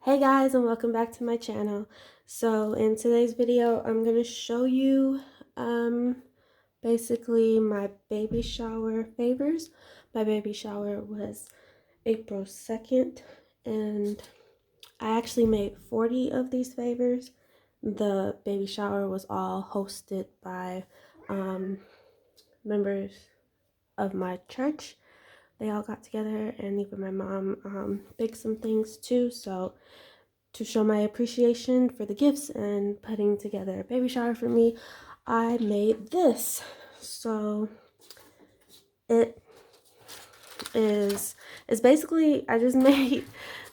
Hey guys, and welcome back to my channel. So in today's video I'm going to show you basically my baby shower favors. My baby shower was April 2nd and I actually made 40 of these favors. The baby shower was all hosted by members of my church. They all got together, and even my mom baked some things too. So to show my appreciation for the gifts and putting together a baby shower for me, I made this. So it is, it's basically, I just made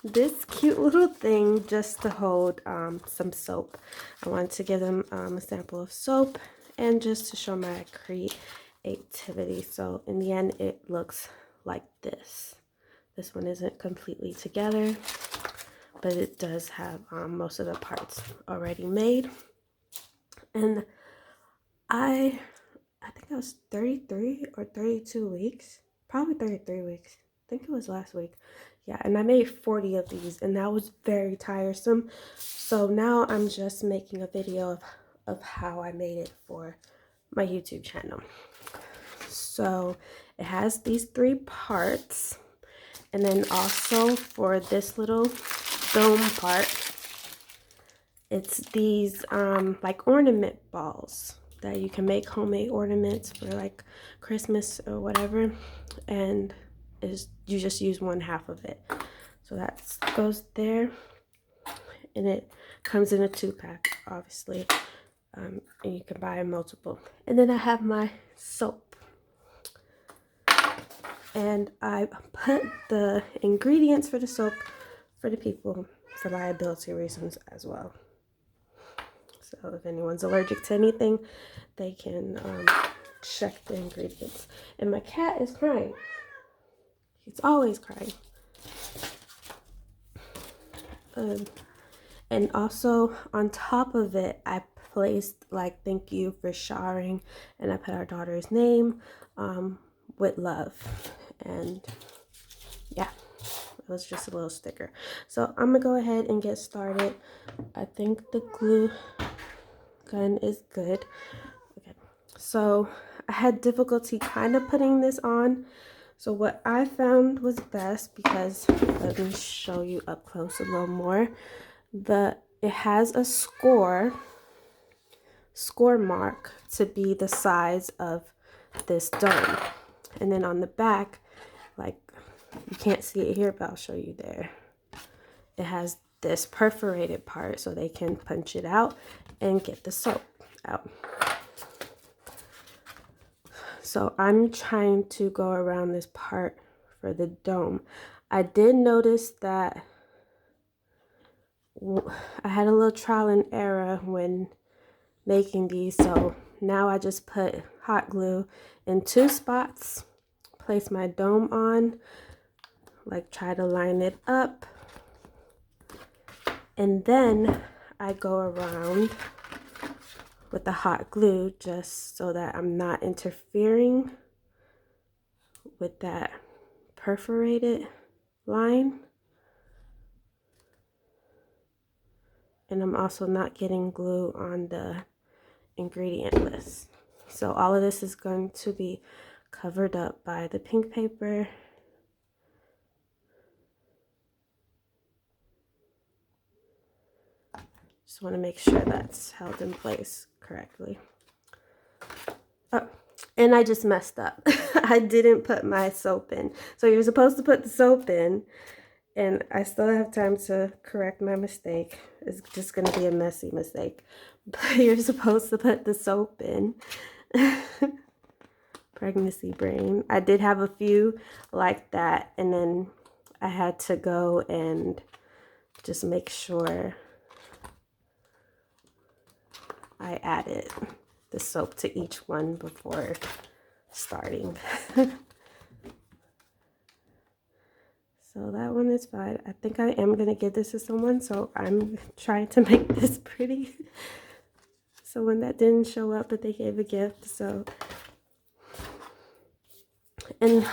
this cute little thing just to hold some soap. I wanted to give them a sample of soap and just to show my creativity. So in the end, it looks like this. This one isn't completely together, but it does have most of the parts already made. And I think I was 33 or 32 weeks, probably 33 weeks. I think it was last week. Yeah, and I made 40 of these, and that was very tiresome. So now I'm just making a video of how I made it for my YouTube channel. So it has these 3 parts, and then also for this little dome part, it's these like ornament balls that you can make homemade ornaments for like Christmas or whatever, and you just use 1/2 of it. So that goes there, and it comes in a 2-pack, obviously, and you can buy multiple. And then I have my soap, and I put the ingredients for the soap for the people for liability reasons as well. So if anyone's allergic to anything, they can check the ingredients. And my cat is crying. He's always crying. And also on top of it, I placed like thank you for showering, and I put our daughter's name with love. And yeah, it was just a little sticker. So I'm gonna go ahead and get started. I think the glue gun is good. Okay, so I had difficulty kind of putting this on. So what I found was best, because let me show you up close a little more. It has a score mark to be the size of this dome, and then on the back, like you can't see it here, but I'll show you there. It has this perforated part so they can punch it out and get the soap out. So I'm trying to go around this part for the dome. I did notice that I had a little trial and error when making these. So now I just put hot glue in 2 spots, place my dome on, like try to line it up, and then I go around with the hot glue just so that I'm not interfering with that perforated line. And I'm also not getting glue on the ingredient list. So all of this is going to be covered up by the pink paper. Just want to make sure that's held in place correctly. Oh, and I just messed up. I didn't put my soap in. So you're supposed to put the soap in, and I still have time to correct my mistake. It's just going to be a messy mistake. But you're supposed to put the soap in. Pregnancy brain. I did have a few like that, and then I had to go and just make sure I added the soap to each one before starting. So that one is fine. I think I am going to give this to someone, so I'm trying to make this pretty. Someone that didn't show up, but they gave a gift. So, and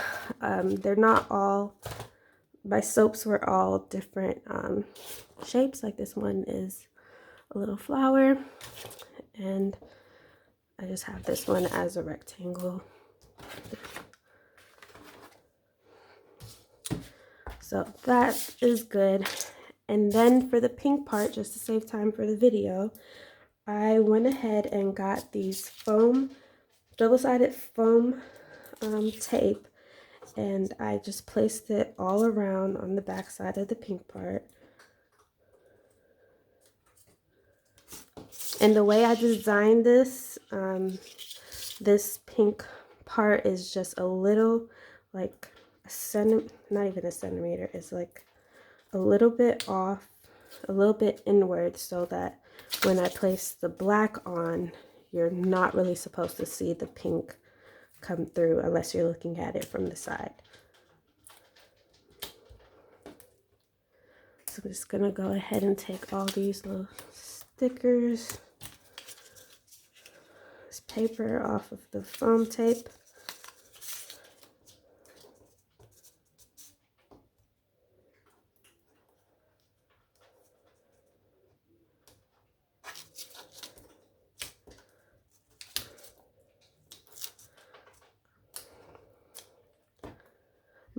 they're not all my soaps were all different shapes. Like this one is a little flower, and I just have this one as a rectangle. So that is good. And then for the pink part, just to save time for the video, I went ahead and got these double-sided foam tape, and I just placed it all around on the back side of the pink part. And the way I designed this, this pink part is just a little, like a centimeter, not even a centimeter, it's like a little bit off, a little bit inward, so that when I place the black on, you're not really supposed to see the pink come through unless you're looking at it from the side. So I'm just gonna go ahead and take all these little stickers, this paper off of the foam tape.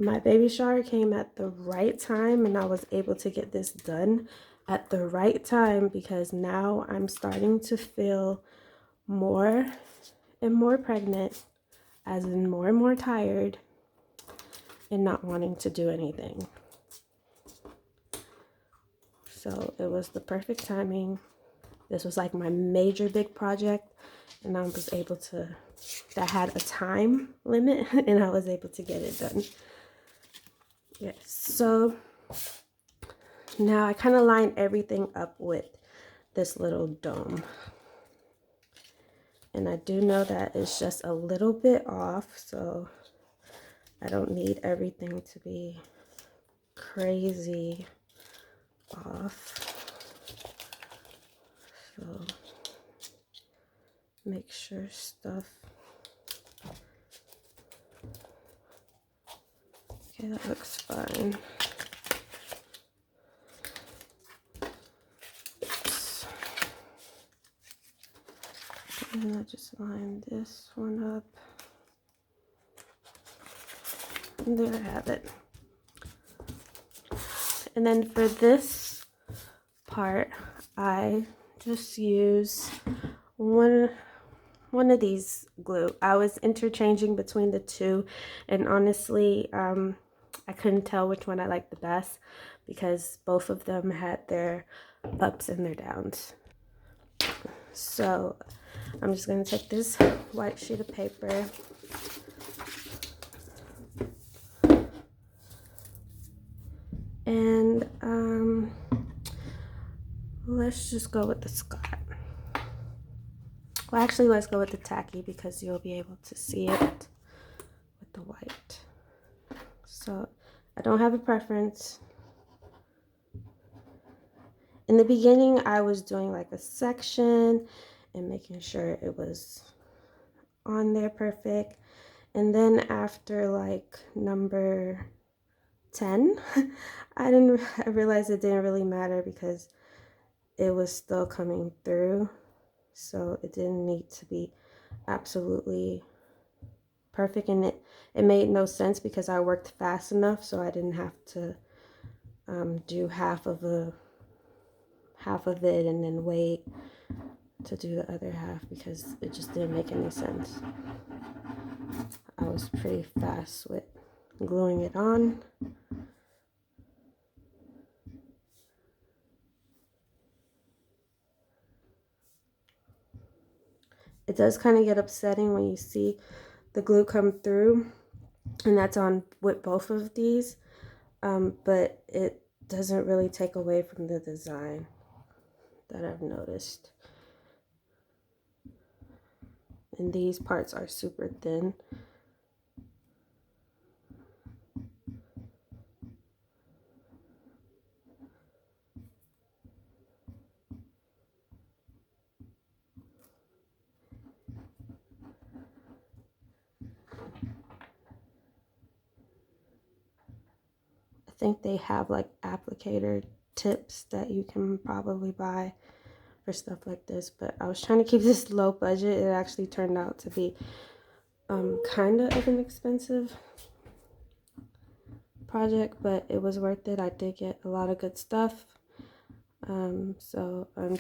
My baby shower came at the right time, and I was able to get this done at the right time because now I'm starting to feel more and more pregnant, as in more and more tired and not wanting to do anything. So it was the perfect timing. This was like my major big project, and I was able to, that had a time limit, and I was able to get it done. Yes, so now I kind of line everything up with this little dome. And I do know that it's just a little bit off, so I don't need everything to be crazy off. So make sure stuff. Okay, that looks fine. And I just line this one up. And there I have it. And then for this part, I just use one of these glue. I was interchanging between the two, and honestly, I couldn't tell which one I liked the best because both of them had their ups and their downs. So I'm just going to take this white sheet of paper and let's just go with the Scott. Well, actually, let's go with the tacky because you'll be able to see it with the white. So I don't have a preference. In the beginning, I was doing like a section and making sure it was on there perfect. And then after like number 10, I realized it didn't really matter because it was still coming through. So it didn't need to be absolutely perfect, and it made no sense because I worked fast enough, so I didn't have to do half of it and then wait to do the other half because it just didn't make any sense. I was pretty fast with gluing it on. It does kind of get upsetting when you see the glue come through, and that's on with both of these, but it doesn't really take away from the design that I've noticed. And these parts are super thin. I think they have like applicator tips that you can probably buy for stuff like this, but I was trying to keep this low budget. It actually turned out to be kind of an expensive project, but it was worth it. I did get a lot of good stuff, so I'm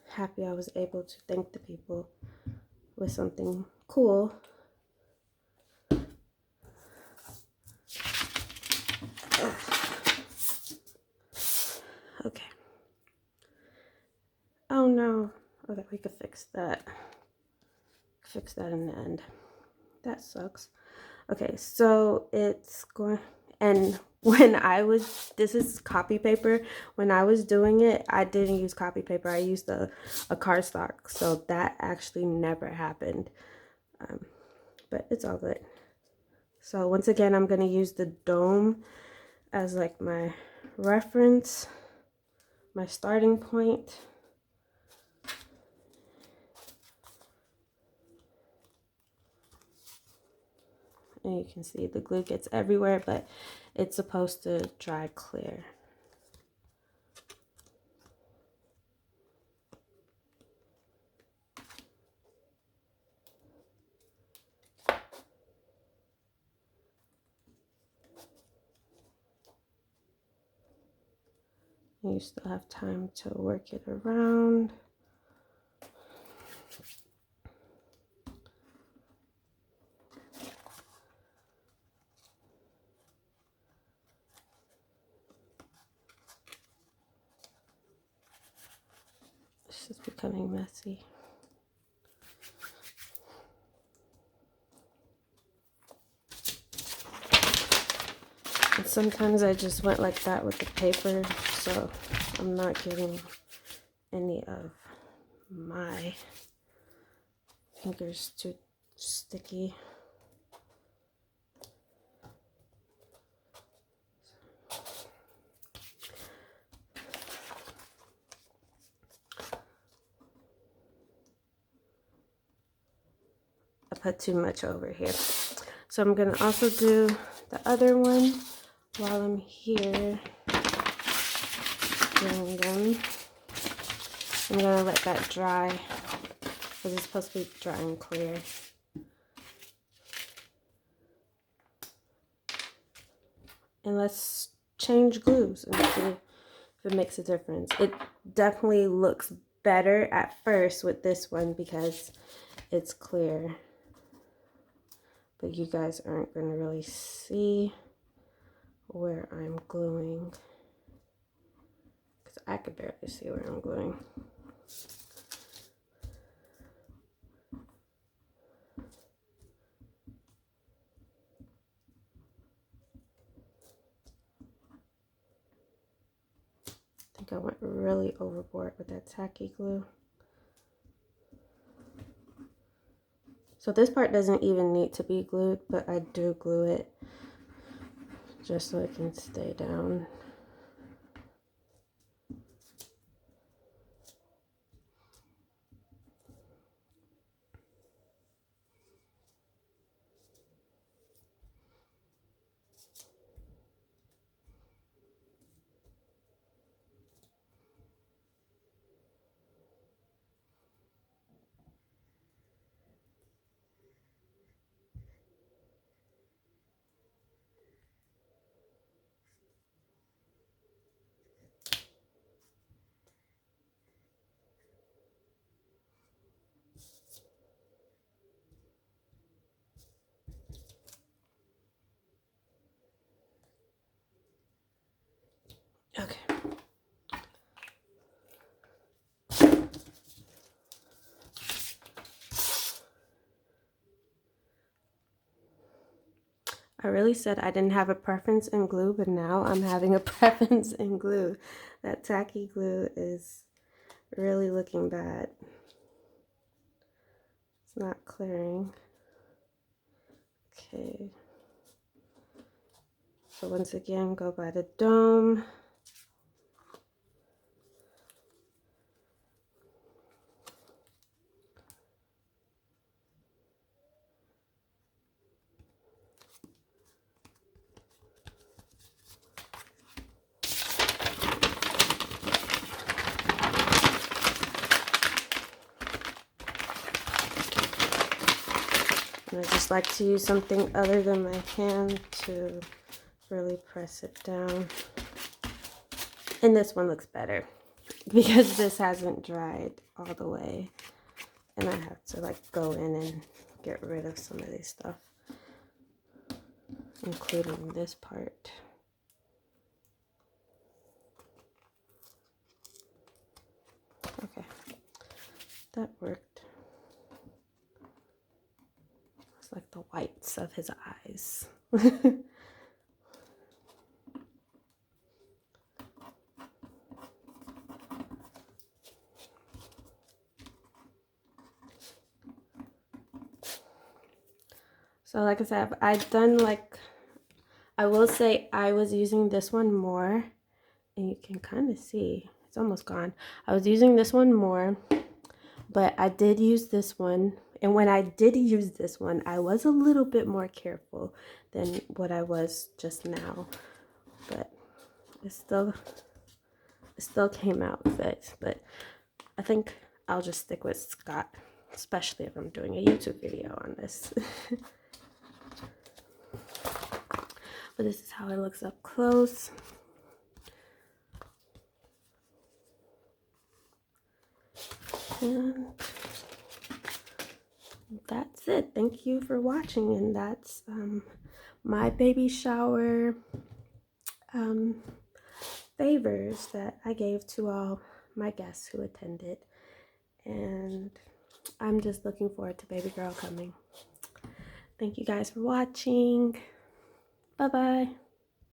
happy I was able to thank the people with something cool. Okay. Oh no. Okay, we could fix that. Fix that in the end. That sucks. Okay, so it's going, and when I was, this is copy paper. When I was doing it, I didn't use copy paper. I used a cardstock, so that actually never happened. But it's all good. So once again, I'm gonna use the dome as like my reference, my starting point. And you can see the glue gets everywhere, but it's supposed to dry clear. You still have time to work it around. This is becoming messy. And sometimes I just went like that with the paper, so I'm not getting any of my fingers too sticky. I put too much over here. So I'm gonna also do the other one while I'm here doing them. I'm gonna let that dry because it's supposed to be dry and clear. And let's change glues and see if it makes a difference. It definitely looks better at first with this one because it's clear. But you guys aren't going to really see where I'm gluing because I could barely see where I'm gluing. I think I went really overboard with that tacky glue. So this part doesn't even need to be glued, but I do glue it just so it can stay down. Okay. I really said I didn't have a preference in glue, but now I'm having a preference in glue. That tacky glue is really looking bad. It's not clearing. Okay. So once again, go by the dome. And I just like to use something other than my hand to really press it down. And this one looks better because this hasn't dried all the way. And I have to like go in and get rid of some of this stuff, including this part. Okay, that worked. It's like the whites of his eyes. So like I said, I've done like, I will say I was using this one more, and you can kind of see it's almost gone. I was using this one more, but I did use this one, and when I did use this one, I was a little bit more careful than what I was just now, but it still came out good. But I think I'll just stick with Scott, especially if I'm doing a YouTube video on this. But this is how it looks up close. And that's it. Thank you for watching. And that's my baby shower favors that I gave to all my guests who attended. And I'm just looking forward to baby girl coming. Thank you guys for watching. Bye-bye.